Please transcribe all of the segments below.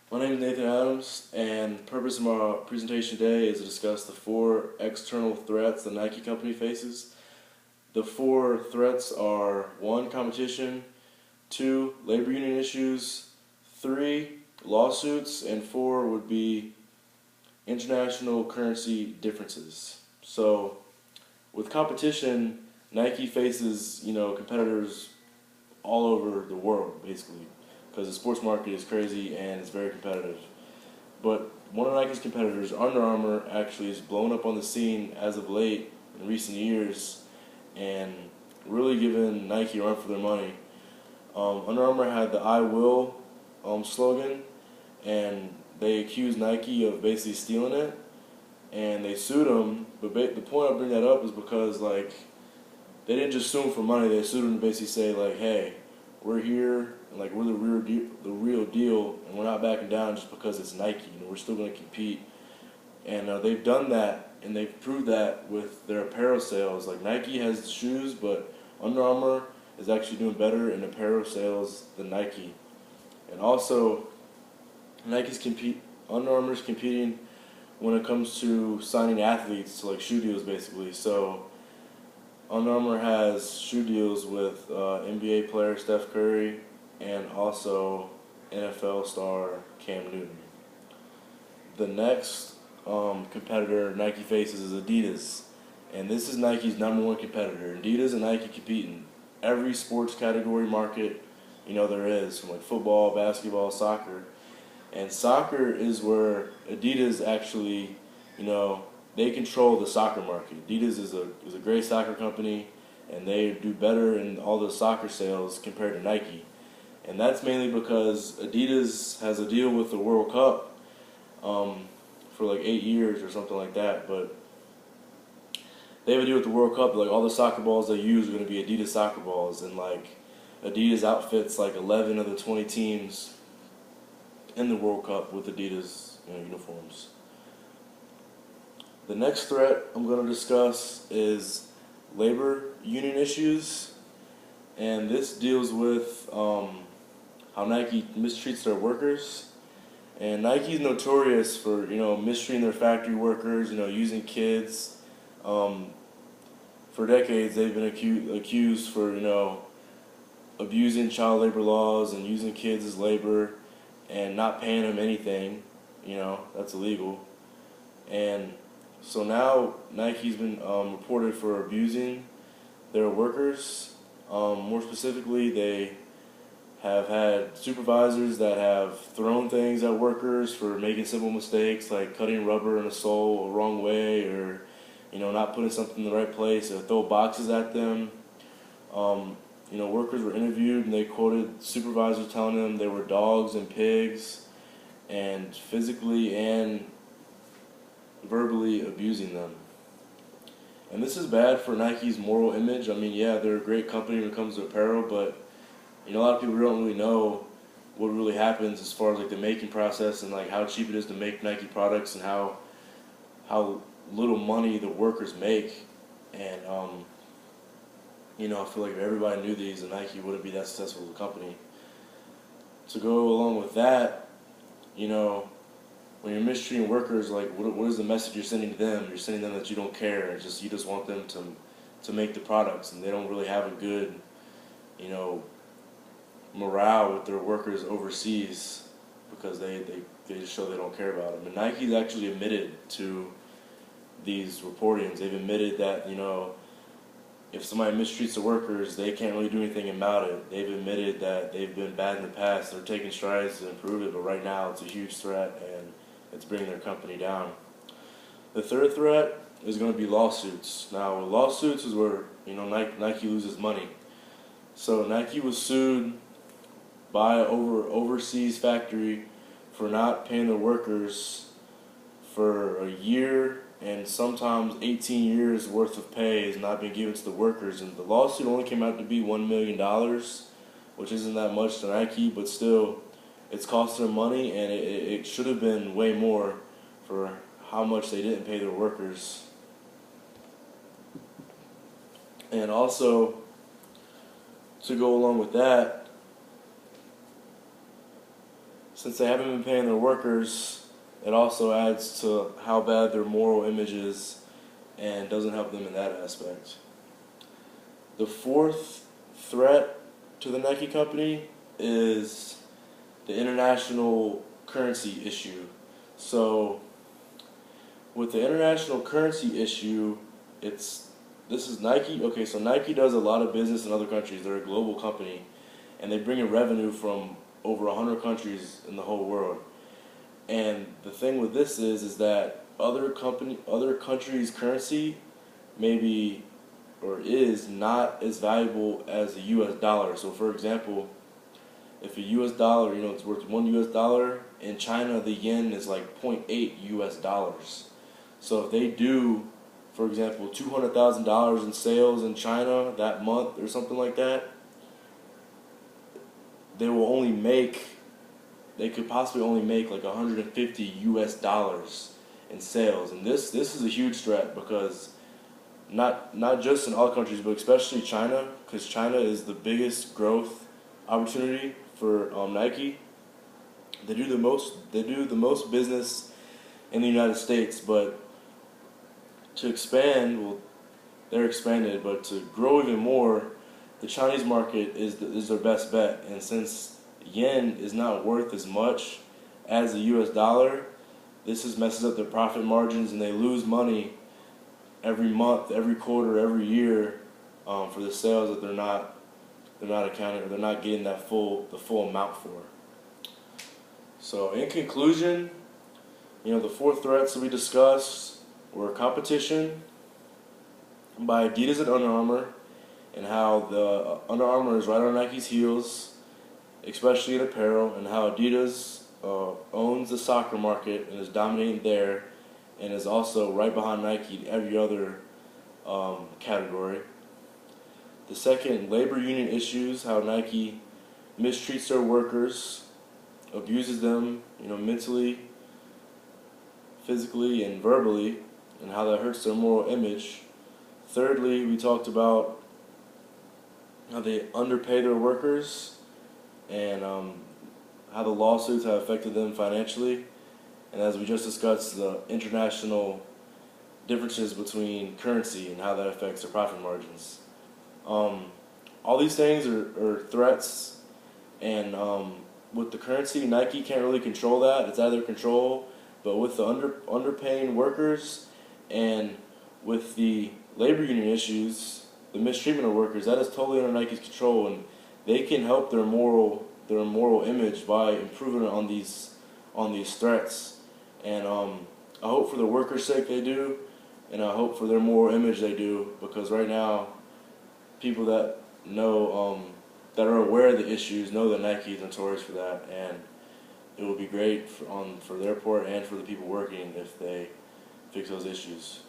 My name is Nathan Adams, and the purpose of my presentation today is to discuss the four external threats the Nike company faces. The four threats are 1. Competition, 2. Labor union issues, 3. Lawsuits, and 4 would be international currency differences. So, with competition, Nike faces competitors all over the world basically, because the sports market is crazy and it's very competitive. But one of Nike's competitors, Under Armour, actually has blown up on the scene as of late in recent years and really given Nike a run for their money. Under Armour had the "I will" slogan, and they accused Nike of basically stealing it, and they sued them. But the point I bring that up is because they didn't just sue him for money. They sued him to basically say hey, we're here and we're the real deal, and we're not backing down just because it's Nike. We're still going to compete, and they've done that, and they've proved that with their apparel sales. Nike has the shoes, but Under Armour is actually doing better in apparel sales than Nike, and also Under Armour's competing when it comes to signing athletes to shoe deals basically. So Under Armour has shoe deals with NBA player Steph Curry and also NFL star Cam Newton. The next competitor Nike faces is Adidas, and this is Nike's number one competitor. Adidas and Nike compete in every sports category market there is, from football, basketball, soccer. And soccer is where Adidas actually, they control the soccer market. Adidas is a great soccer company, and they do better in all the soccer sales compared to Nike. And that's mainly because Adidas has a deal with the World Cup for 8 years or something like that. But they have a deal with the World Cup. All the soccer balls they use are going to be Adidas soccer balls, and Adidas outfits 11 of the 20 teams in the World Cup with Adidas uniforms. The next threat I'm going to discuss is labor union issues, and this deals with how Nike mistreats their workers. And Nike is notorious for mistreating their factory workers, using kids. For decades, they've been accused for abusing child labor laws and using kids as labor and not paying them anything. That's illegal. And so now Nike's been reported for abusing their workers. More specifically, they have had supervisors that have thrown things at workers for making simple mistakes, like cutting rubber in a sole the wrong way, or not putting something in the right place, or throw boxes at them. Workers were interviewed, and they quoted supervisors telling them they were dogs and pigs, and physically and verbally abusing them. And this is bad for Nike's moral image. I mean, yeah, they're a great company when it comes to apparel, but a lot of people don't really know what really happens as far as the making process, and how cheap it is to make Nike products, and how little money the workers make. And I feel if everybody knew these, then Nike wouldn't be that successful as a company. To go along with that, when you're mistreating workers, what is the message you're sending to them? You're sending them that you don't care. You just want them to make the products, and they don't really have a good, morale with their workers overseas, because they just show they don't care about them. And Nike's actually admitted to these reportings. They've admitted that if somebody mistreats the workers, they can't really do anything about it. They've admitted that they've been bad in the past. They're taking strides to improve it, but right now it's a huge threat, and it's bringing their company down. The third threat is going to be lawsuits. Now, lawsuits is where Nike loses money. So Nike was sued by an overseas factory for not paying their workers for a year, and sometimes 18 years worth of pay has not been given to the workers. And the lawsuit only came out to be $1 million, which isn't that much to Nike, but still, it's costing them money, and it should have been way more for how much they didn't pay their workers. And also, to go along with that, since they haven't been paying their workers, it also adds to how bad their moral image is and doesn't help them in that aspect. The fourth threat to the Nike company is the international currency issue. So with the international currency issue, this is Nike. Okay, so Nike does a lot of business in other countries. They're a global company, and they bring in revenue from over 100 countries in the whole world. And the thing with this is that other countries' currency maybe or is not as valuable as the U.S. dollar. So, for example, if a U.S. dollar, it's worth $1 US, in China the yen is like zero point 0.8 US dollars. So if they do, for example, $200,000 in sales in China that month or something like that, they could possibly only make like 150 US dollars in sales. And this is a huge threat because not just in all countries, but especially China, because China is the biggest growth opportunity for Nike. They do the most business in the United States, but to expand, well, they're expanded, but to grow even more, the Chinese market is their best bet. And since yen is not worth as much as the U.S. dollar, messes up their profit margins, and they lose money every month, every quarter, every year for the sales that they're not accounting, or they're not getting the full amount for. So in conclusion, the four threats that we discussed were competition by Adidas and Under Armour, and how the Under Armour is right on Nike's heels, especially in apparel, and how Adidas owns the soccer market and is dominating there, and is also right behind Nike in every other category. The second, labor union issues, how Nike mistreats their workers, abuses them, mentally, physically, and verbally, and how that hurts their moral image. Thirdly, we talked about how they underpay their workers, and how the lawsuits have affected them financially. And as we just discussed, the international differences between currency and how that affects their profit margins. All these things are threats, and with the currency, Nike can't really control that. It's out of their control. But with the underpaying workers and with the labor union issues, the mistreatment of workers, that is totally under Nike's control, and they can help their moral image by improving on these threats. And I hope for the workers' sake they do, and I hope for their moral image they do, because right now, people that know that are aware of the issues know that Nike is notorious for that, and it would be great for their part and for the people working if they fix those issues.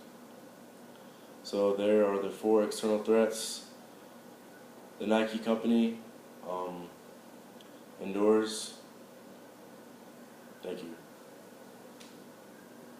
So there are the four external threats the Nike company endures. Thank you.